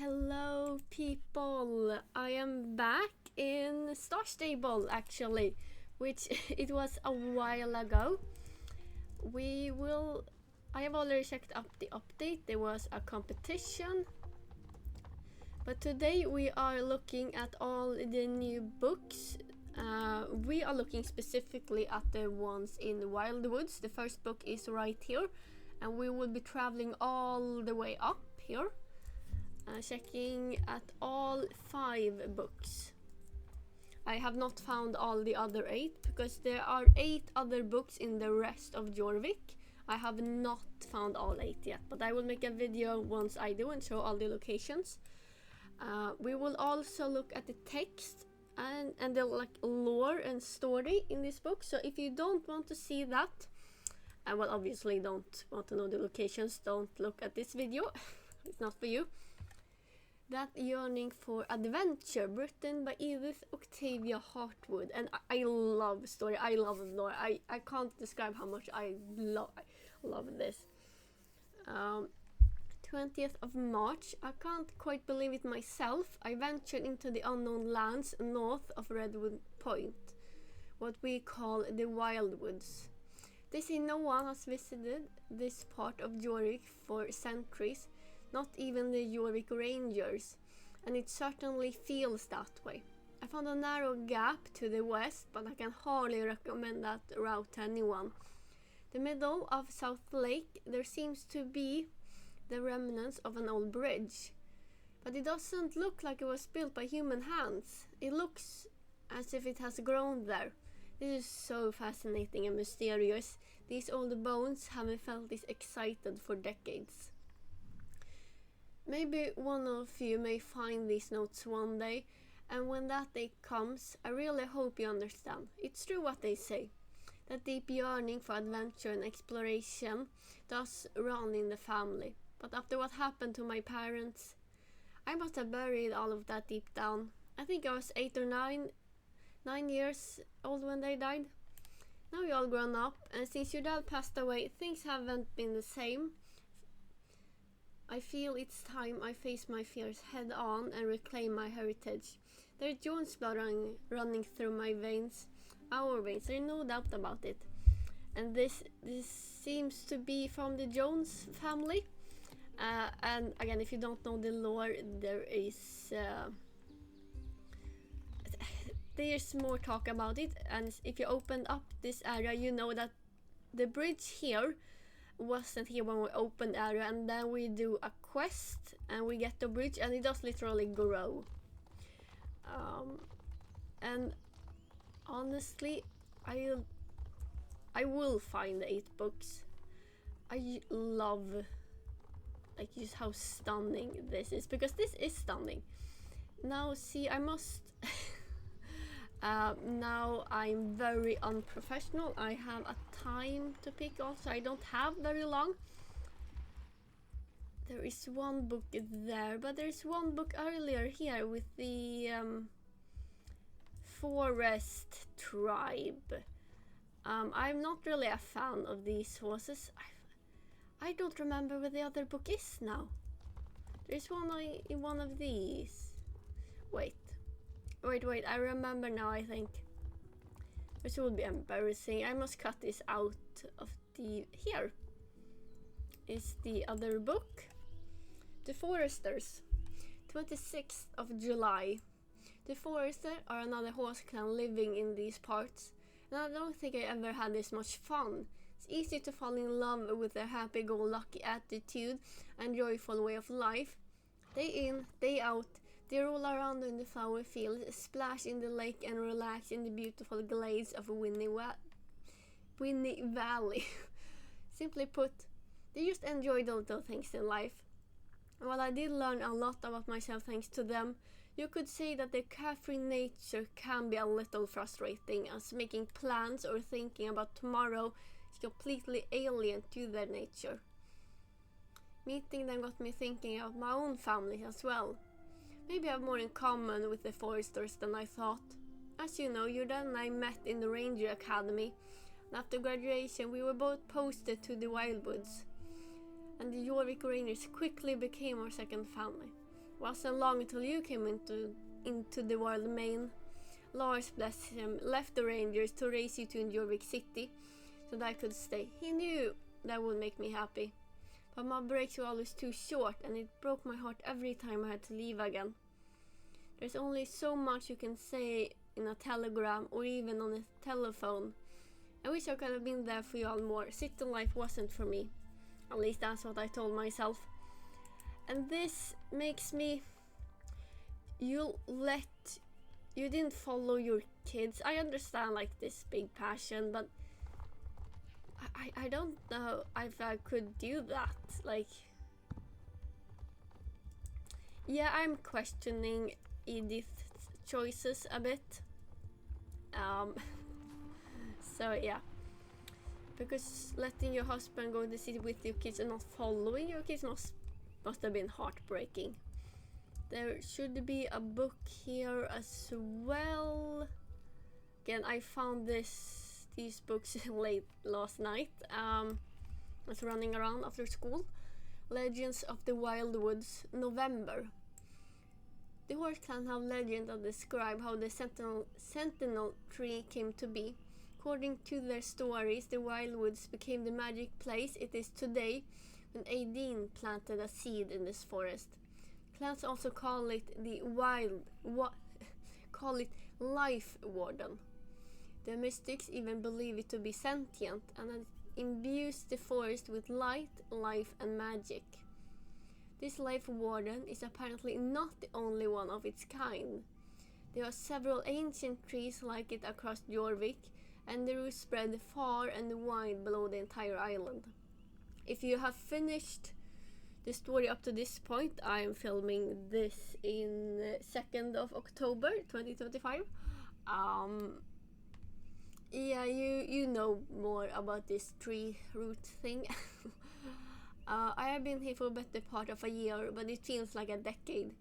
Hello people, I am back in Star Stable actually, which it was a while ago. I have already checked up the update. There was a competition, but today we are looking at all the new books. We are looking specifically at the ones in Wildwoods. The first book is right here, and we will be traveling all the way up here. Checking at all 5 books. I have not found all the other 8 because there are 8 other books in the rest of Jorvik. I have not found all 8 yet, but I will make a video once I do and show all the locations. We will also look at the text and the lore and story in this book. So if you don't want to see that, and well, obviously don't want to know the locations, don't look at this video. It's not for you. That Yearning for Adventure, written by Edith Octavia Hartwood. And I love story, I love lore. I can't describe how much I love this. 20th of March, I can't quite believe it myself. I ventured into the unknown lands north of Redwood Point, what we call the Wildwoods. They say no one has visited this part of Jorvik for centuries. Not even the Jorvik Rangers, and it certainly feels that way. I found a narrow gap to the west, but I can hardly recommend that route to anyone. The middle of South Lake, there seems to be the remnants of an old bridge, but it doesn't look like it was built by human hands. It looks as if it has grown there. This is so fascinating and mysterious. These old bones haven't felt this excited for decades. Maybe one of you may find these notes one day, and when that day comes, I really hope you understand. It's true what they say. That deep yearning for adventure and exploration does run in the family. But after what happened to my parents, I must have buried all of that deep down. I think I was 8 or 9 years old when they died. Now you're all grown up, and since your dad passed away, things haven't been the same. I feel it's time I face my fears head on and reclaim my heritage. There's Jones blood running through my veins, our veins, there's no doubt about it. And this seems to be from the Jones family. And again, if you don't know the lore, there's more talk about it. And if you open up this area, you know that the bridge here wasn't here when we opened the area, and then we do a quest and we get the bridge, and it does literally grow. And honestly, I will find the 8 books. I love just how stunning this is, because this is stunning. Now see, I must now I'm very unprofessional. I have a time to pick also. I don't have very long. There is one book there, but there is one book earlier here with the forest tribe. I'm not really a fan of these horses. I don't remember where the other book is now. There's one in one of these. Wait, I remember now, I think. Which would be embarrassing. I must cut this out of the... Here is the other book. The Foresters. 26th of July. The Foresters are another horse clan living in these parts. And I don't think I ever had this much fun. It's easy to fall in love with their happy-go-lucky attitude and joyful way of life. Day in, day out, they roll around in the flower fields, splash in the lake, and relax in the beautiful glades of Winnie Valley. Simply put, they just enjoy the little things in life. And while I did learn a lot about myself thanks to them, you could say that their carefree nature can be a little frustrating, as making plans or thinking about tomorrow is completely alien to their nature. Meeting them got me thinking about my own family as well. Maybe I have more in common with the Foresters than I thought. As you know, Jordan and I met in the Ranger Academy, and after graduation we were both posted to the Wildwoods, and the Jorvik Rangers quickly became our second family. Wasn't long until you came into the world, Maine. Lars, bless him, left the Rangers to raise you to Jorvik City so that I could stay. He knew that would make me happy. But my breaks were always too short, and it broke my heart every time I had to leave again. There's only so much you can say in a telegram or even on a telephone. I wish I could have been there for you all more. City life wasn't for me. At least that's what I told myself. And this makes me... You didn't follow your kids. I understand like this big passion, but I don't know if I could do that. Like, yeah, I'm questioning Edith's choices a bit. So yeah, because letting your husband go to the city with your kids and not following your kids must have been heartbreaking. There should be a book here as well. Again, I found these books late last night. I was running around after school. Legends of the Wildwoods, November. The Horse Clan have legends that describe how the Sentinel tree came to be. According to their stories, the Wildwoods became the magic place it is today when Aideen planted a seed in this forest. Clans also call it the Life Warden. The mystics even believe it to be sentient and that it imbues the forest with light, life and magic. This Life Warden is apparently not the only one of its kind. There are several ancient trees like it across Jorvik, and the roots spread far and wide below the entire island. If you have finished the story up to this point, I am filming this in 2nd of October 2025. Yeah, you know more about this tree root thing. I have been here for a better part of a year, but it feels like a decade.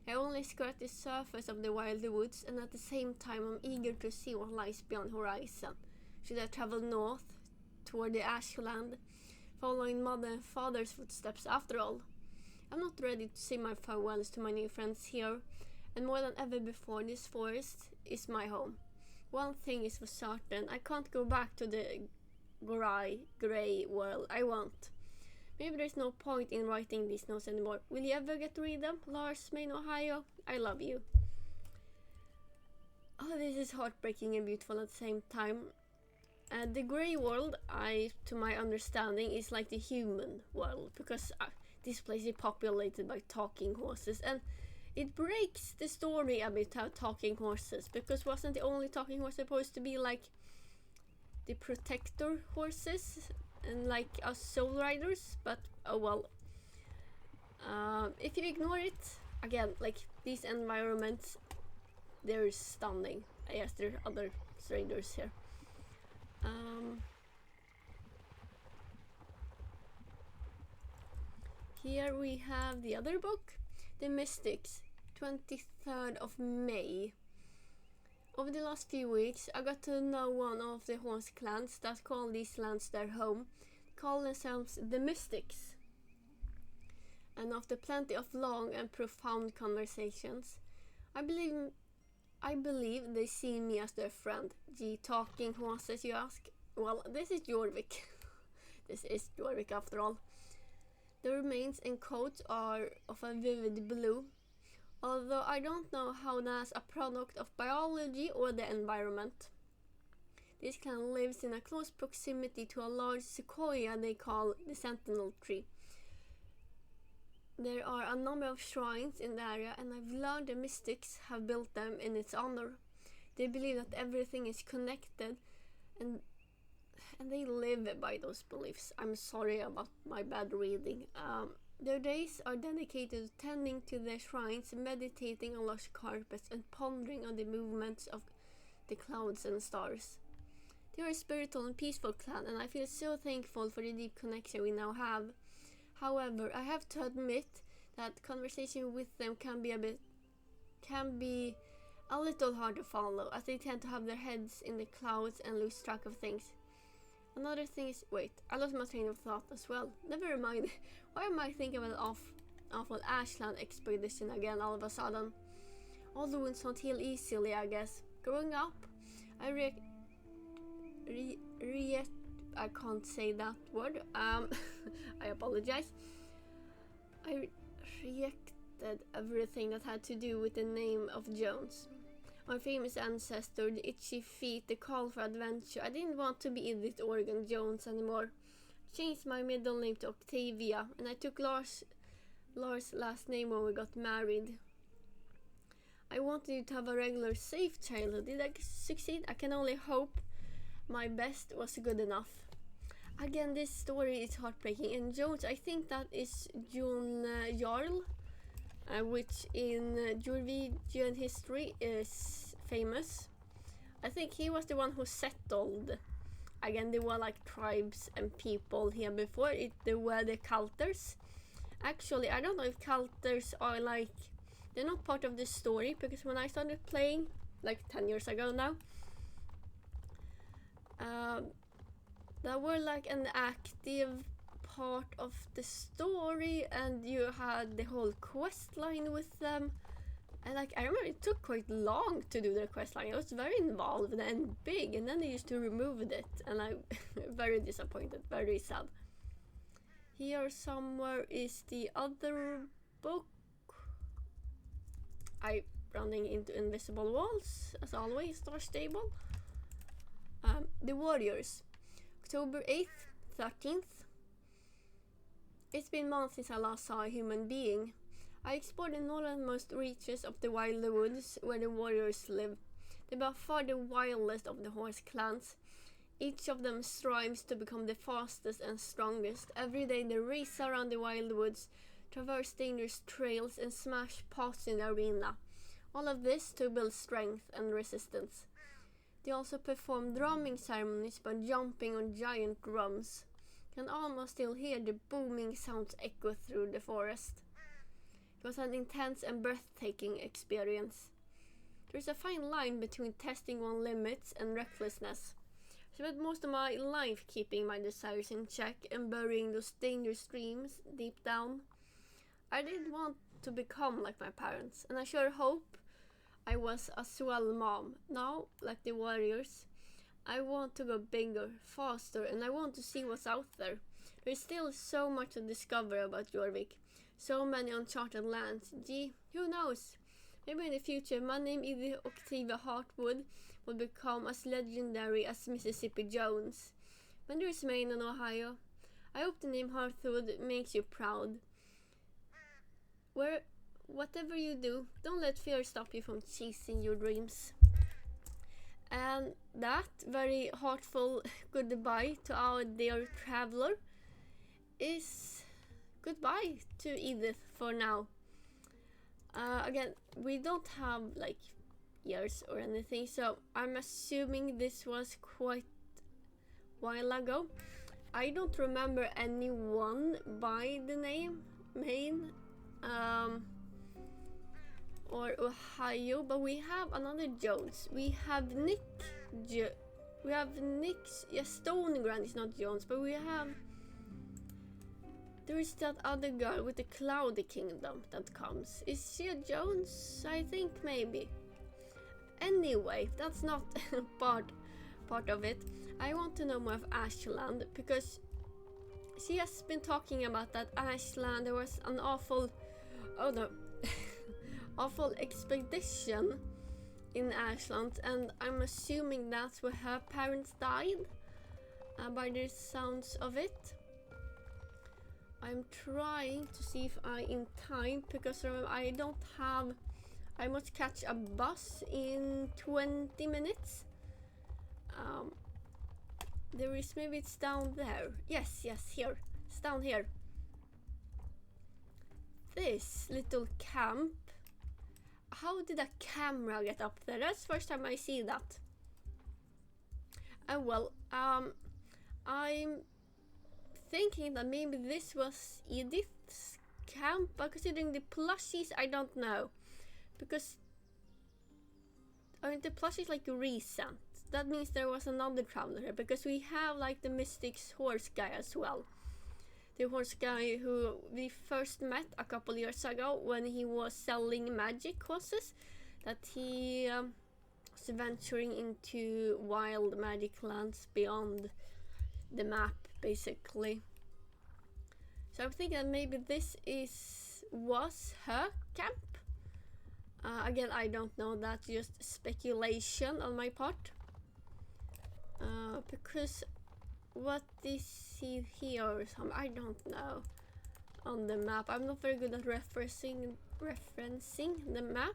I only scratched the surface of the Wildwoods, and at the same time I'm eager to see what lies beyond the horizon. Should I travel north, toward the Ashland, following mother and father's footsteps after all? I'm not ready to say my farewells to my new friends here, and more than ever before, this forest is my home. One thing is for certain, I can't go back to the grey world. I won't. Maybe there's no point in writing these notes anymore. Will you ever get to read them? Lars, Maine, Ohio, I love you. Oh, this is heartbreaking and beautiful at the same time. The grey world, to my understanding, is like the human world, because this place is populated by talking horses, and it breaks the story a bit how talking horses, because wasn't the only talking horse supposed to be like the protector horses and like us soul riders? But oh well. If you ignore it, again, like these environments, they're stunning. Yes, there are other strangers here. Here we have the other book, The Mystics, 23rd of May. Over the last few weeks, I got to know one of the horse clans that call these lands their home. They call themselves the Mystics. And after plenty of long and profound conversations, I believe they see me as their friend. Gee, talking horses, you ask? Well, this is Jorvik. This is Jorvik after all. The remains and coats are of a vivid blue, although I don't know how that's a product of biology or the environment. This clan lives in a close proximity to a large sequoia they call the Sentinel tree. There are a number of shrines in the area, and I've learned the mystics have built them in its honor. They believe that everything is connected, and they live by those beliefs. I'm sorry about my bad reading. Their days are dedicated to tending to their shrines, meditating on lush carpets, and pondering on the movements of the clouds and stars. They are a spiritual and peaceful clan, and I feel so thankful for the deep connection we now have. However, I have to admit that conversation with them can be a little hard to follow, as they tend to have their heads in the clouds and lose track of things. Another thing is, wait, I lost my train of thought as well. Never mind. Why am I thinking about it off awful Ashland expedition again all of a sudden. All the wounds don't heal easily, I guess. Growing up, I I can't say that word. I apologize. I reacted everything that had to do with the name of Jones. My famous ancestor, the itchy feet, the call for adventure. I didn't want to be Edith Organ Jones anymore. I changed my middle name to Octavia, and I took Lars' last name when we got married. I wanted you to have a regular, safe childhood. Did I succeed? I can only hope my best was good enough. Again, this story is heartbreaking. And Jones, I think that is Jon Jarl, which in Norwegian history is famous. I think he was the one who settled. Again, there were like tribes and people here before. There were the Culters. Actually, I don't know if Culters are like... They're not part of the story, because when I started playing, like 10 years ago now, that were like an active part of the story, and you had the whole quest line with them. And like, I remember it took quite long to do the quest line. It was very involved and big, and then they used to remove it, and I'm very disappointed, very sad. Here somewhere is the other book. I running into invisible walls, as always. Star Stable. The Warriors. October 8th, 13th. It's been months since I last saw a human being. I explored the northernmost reaches of the Wildwoods, where the warriors live. They're by far the wildest of the horse clans. Each of them strives to become the fastest and strongest. Every day they race around the Wildwoods, traverse dangerous trails, and smash pots in the arena. All of this to build strength and resistance. They also perform drumming ceremonies by jumping on giant drums. You can almost still hear the booming sounds echo through the forest. It was an intense and breathtaking experience. There's a fine line between testing one's limits and recklessness. I spent most of my life keeping my desires in check and burying those dangerous dreams deep down. I didn't want to become like my parents, and I sure hope I was a swell mom. Now, like the warriors, I want to go bigger, faster, and I want to see what's out there. There's still so much to discover about Jorvik. So many uncharted lands. Gee, who knows? Maybe in the future my name, either Octavia Hartwood, will become as legendary as Mississippi Jones. When there's Maine and Ohio, I hope the name Hartwood makes you proud. Whatever you do, don't let fear stop you from chasing your dreams. And that very heartful goodbye to our dear traveler is goodbye to Edith for now. Again, we don't have like years or anything, so I'm assuming this was quite a while ago. I don't remember anyone by the name Maine or Ohio, but we have another Jones. We have Nick's, yes, Stonegrand is not Jones, but we have, there is that other girl with the Cloudy Kingdom that comes. Is she a Jones? I think maybe. Anyway, that's not part of it. I want to know more of Ashland, because she has been talking about that Ashland. There was an awful expedition in Ashland, and I'm assuming that's where her parents died, by the sounds of it. I'm trying to see if I in time, because I must catch a bus in 20 minutes. There is, maybe it's down there. Yes, here. It's down here. This little camp. How did a camera get up there? That's the first time I see that. Well, I'm thinking that maybe this was Edith's camp, but considering the plushies, I don't know. Because the plushies like recent. That means there was another traveler here, because we have like the Mystic's horse guy as well. the horse guy who we first met a couple years ago when he was selling magic horses, that he was venturing into wild magic lands beyond the map, basically. So I'm thinking that maybe this was her camp. Again, I don't know, that's just speculation on my part. Because what is he here? I don't know. On the map, I'm not very good at referencing the map.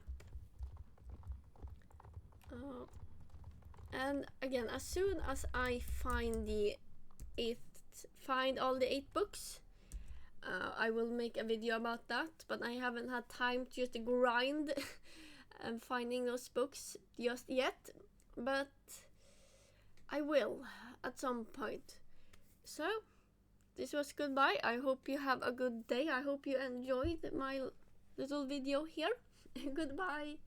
And again, as soon as I find all the 8 books, I will make a video about that. But I haven't had time to just grind and finding those books just yet. But I will at some point. So this was goodbye. I hope you have a good day. I hope you enjoyed my little video here. Goodbye.